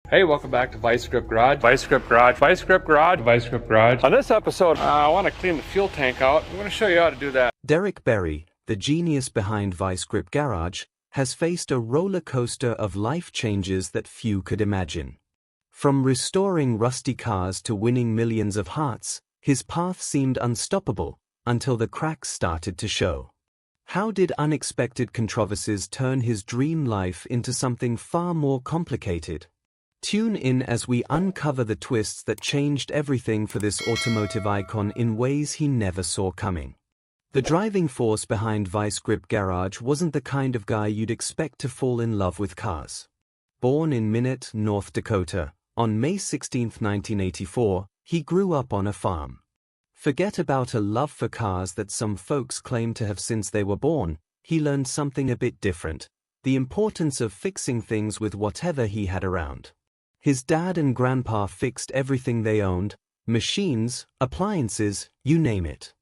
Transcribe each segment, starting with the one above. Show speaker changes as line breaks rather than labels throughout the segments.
Hey, welcome back to Vice Grip Garage. Vice Grip Garage. Vice Grip Garage. Vice Grip Garage. On this episode, I want to clean the fuel tank out. I'm going to show you how to do that.
Bieri, the genius behind Vice Grip Garage, has faced a roller coaster of life changes that few could imagine. From restoring rusty cars to winning millions of hearts, his path seemed unstoppable until the cracks started to show. How did unexpected controversies turn his dream life into something far more complicated? Tune in as we uncover the twists that changed everything for this automotive icon in ways he never saw coming. The driving force behind Vice Grip Garage wasn't the kind of guy you'd expect to fall in love with cars. Born in Minot, North Dakota, on May 16, 1984, he grew up on a farm. Forget about a love for cars that some folks claim to have since they were born. He learned something a bit different: the importance of fixing things with whatever he had around. His dad and grandpa fixed everything they owned: machines, appliances, you name it.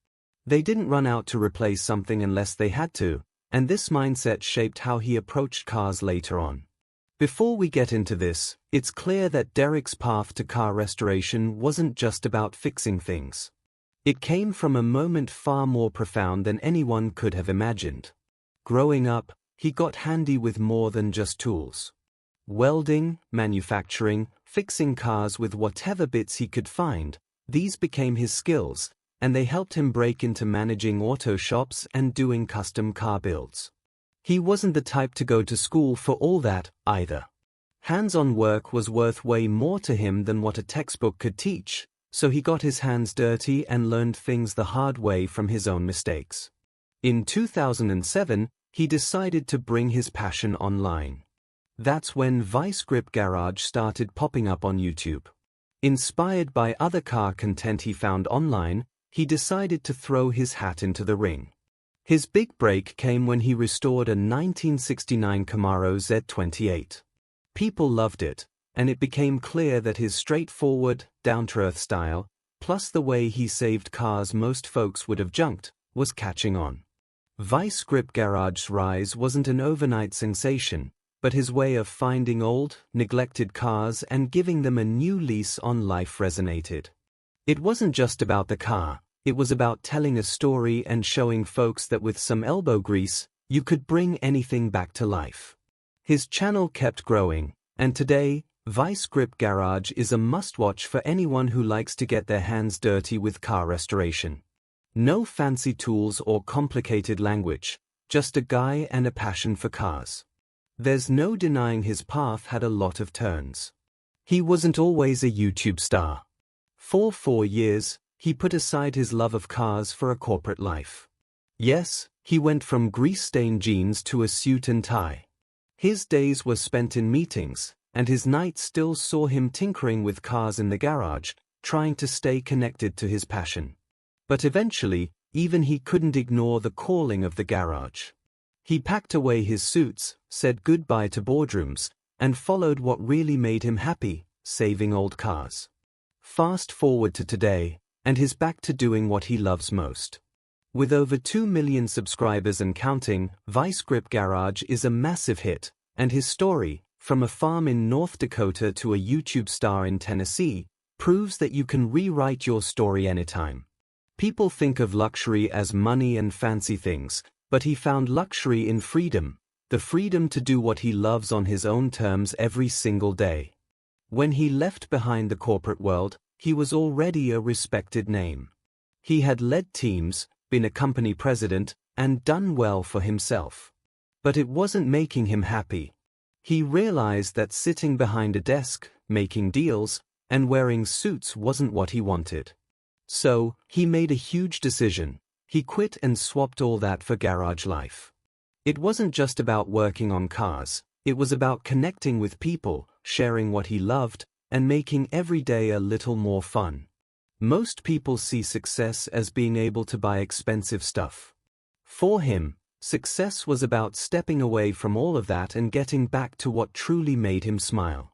They didn't run out to replace something unless they had to, and this mindset shaped how he approached cars later on. Before we get into this, it's clear that Derek's path to car restoration wasn't just about fixing things. It came from a moment far more profound than anyone could have imagined. Growing up, he got handy with more than just tools. Welding, manufacturing, fixing cars with whatever bits he could find, these became his skills, and they helped him break into managing auto shops and doing custom car builds. He wasn't the type to go to school for all that, either. Hands-on work was worth way more to him than what a textbook could teach, so he got his hands dirty and learned things the hard way from his own mistakes. In 2007, he decided to bring his passion online. That's when Vice Grip Garage started popping up on YouTube. Inspired by other car content he found online, he decided to throw his hat into the ring. His big break came when he restored a 1969 Camaro Z28. People loved it, and it became clear that his straightforward, down-to-earth style, plus the way he saved cars most folks would have junked, was catching on. Vice Grip Garage's rise wasn't an overnight sensation, but his way of finding old, neglected cars and giving them a new lease on life resonated. It wasn't just about the car, it was about telling a story and showing folks that with some elbow grease, you could bring anything back to life. His channel kept growing, and today, Vice Grip Garage is a must-watch for anyone who likes to get their hands dirty with car restoration. No fancy tools or complicated language, just a guy and a passion for cars. There's no denying his path had a lot of turns. He wasn't always a YouTube star. For 4 years, he put aside his love of cars for a corporate life. Yes, he went from grease-stained jeans to a suit and tie. His days were spent in meetings, and his nights still saw him tinkering with cars in the garage, trying to stay connected to his passion. But eventually, even he couldn't ignore the calling of the garage. He packed away his suits, said goodbye to boardrooms, and followed what really made him happy: saving old cars. Fast forward to today, and he's back to doing what he loves most. With over 2 million subscribers and counting, Vice Grip Garage is a massive hit, and his story, from a farm in North Dakota to a YouTube star in Tennessee, proves that you can rewrite your story anytime. People think of luxury as money and fancy things, but he found luxury in freedom, the freedom to do what he loves on his own terms every single day. When he left behind the corporate world, he was already a respected name. He had led teams, been a company president, and done well for himself. But it wasn't making him happy. He realized that sitting behind a desk, making deals, and wearing suits wasn't what he wanted. So, he made a huge decision. He quit and swapped all that for garage life. It wasn't just about working on cars, it was about connecting with people, sharing what he loved, and making every day a little more fun. Most people see success as being able to buy expensive stuff. For him, success was about stepping away from all of that and getting back to what truly made him smile.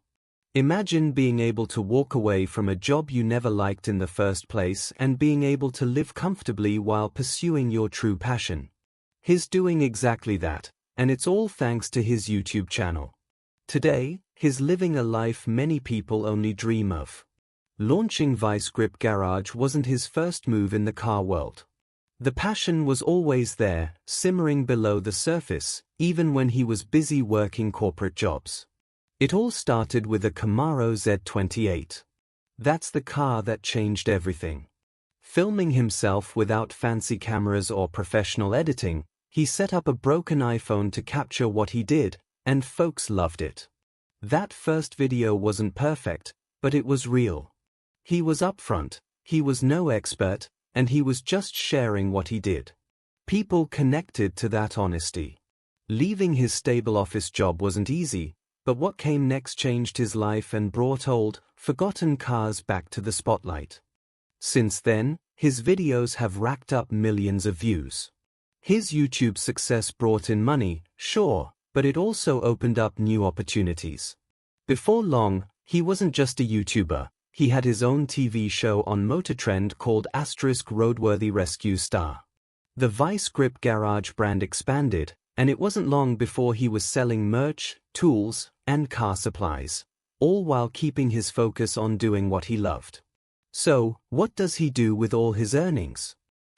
Imagine being able to walk away from a job you never liked in the first place and being able to live comfortably while pursuing your true passion. He's doing exactly that, and it's all thanks to his YouTube channel. Today, he's living a life many people only dream of. Launching Vice Grip Garage wasn't his first move in the car world. The passion was always there, simmering below the surface, even when he was busy working corporate jobs. It all started with a Camaro Z28. That's the car that changed everything. Filming himself without fancy cameras or professional editing, he set up a broken iPhone to capture what he did, and folks loved it. That first video wasn't perfect, but it was real. He was upfront, he was no expert, and he was just sharing what he did. People connected to that honesty. Leaving his stable office job wasn't easy, but what came next changed his life and brought old, forgotten cars back to the spotlight. Since then, his videos have racked up millions of views. His YouTube success brought in money, sure, but it also opened up new opportunities. Before long, he wasn't just a YouTuber, he had his own TV show on Motor Trend called * Roadworthy Rescue Star. The Vice Grip Garage brand expanded, and it wasn't long before he was selling merch, tools, and car supplies, all while keeping his focus on doing what he loved. So, what does he do with all his earnings?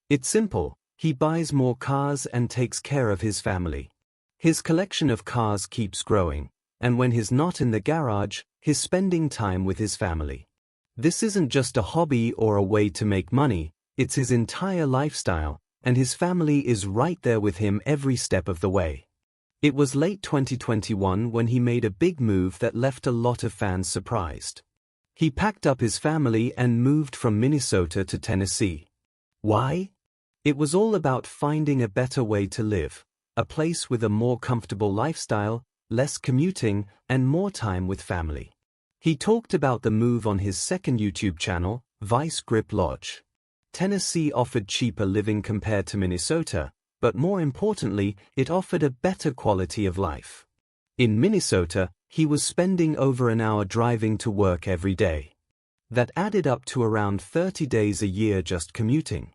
It's simple, he buys more cars and takes care of his family. His collection of cars keeps growing, and when he's not in the garage, he's spending time with his family. This isn't just a hobby or a way to make money, it's his entire lifestyle, and his family is right there with him every step of the way. It was late 2021 when he made a big move that left a lot of fans surprised. He packed up his family and moved from Minnesota to Tennessee. Why? It was all about finding a better way to live, a place with a more comfortable lifestyle, less commuting, and more time with family. He talked about the move on his second YouTube channel, Vice Grip Lodge. Tennessee offered cheaper living compared to Minnesota, but more importantly, it offered a better quality of life. In Minnesota, he was spending over an hour driving to work every day. That added up to around 30 days a year just commuting.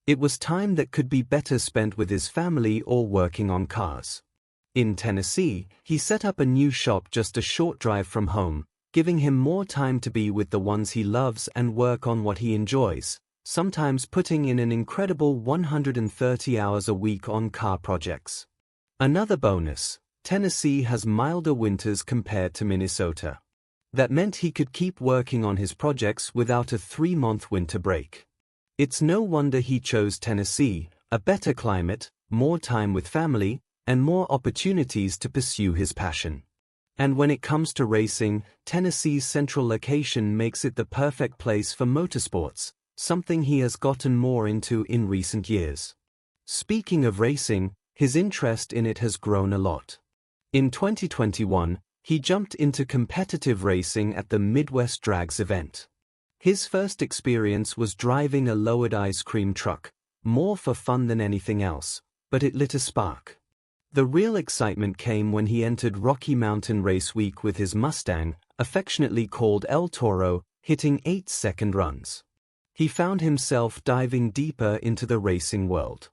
It was time that could be better spent with his family or working on cars. In Tennessee, he set up a new shop just a short drive from home, giving him more time to be with the ones he loves and work on what he enjoys, sometimes putting in an incredible 130 hours a week on car projects. Another bonus, Tennessee has milder winters compared to Minnesota. That meant he could keep working on his projects without a 3-month winter break. It's no wonder he chose Tennessee, a better climate, more time with family, and more opportunities to pursue his passion. And when it comes to racing, Tennessee's central location makes it the perfect place for motorsports, something he has gotten more into in recent years. Speaking of racing, his interest in it has grown a lot. In 2021, he jumped into competitive racing at the Midwest Drags event. His first experience was driving a lowered ice cream truck, more for fun than anything else, but it lit a spark. The real excitement came when he entered Rocky Mountain Race Week with his Mustang, affectionately called El Toro, hitting 8-second runs. He found himself diving deeper into the racing world.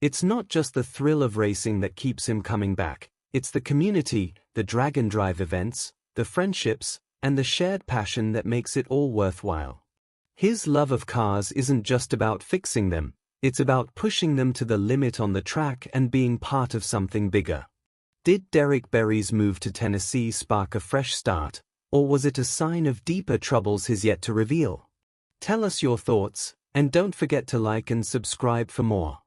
It's not just the thrill of racing that keeps him coming back, it's the community, the drag and drive events, the friendships, and the shared passion that makes it all worthwhile. His love of cars isn't just about fixing them, it's about pushing them to the limit on the track and being part of something bigger. Did Derek Bieri's move to Tennessee spark a fresh start, or was it a sign of deeper troubles he's yet to reveal? Tell us your thoughts, and don't forget to like and subscribe for more.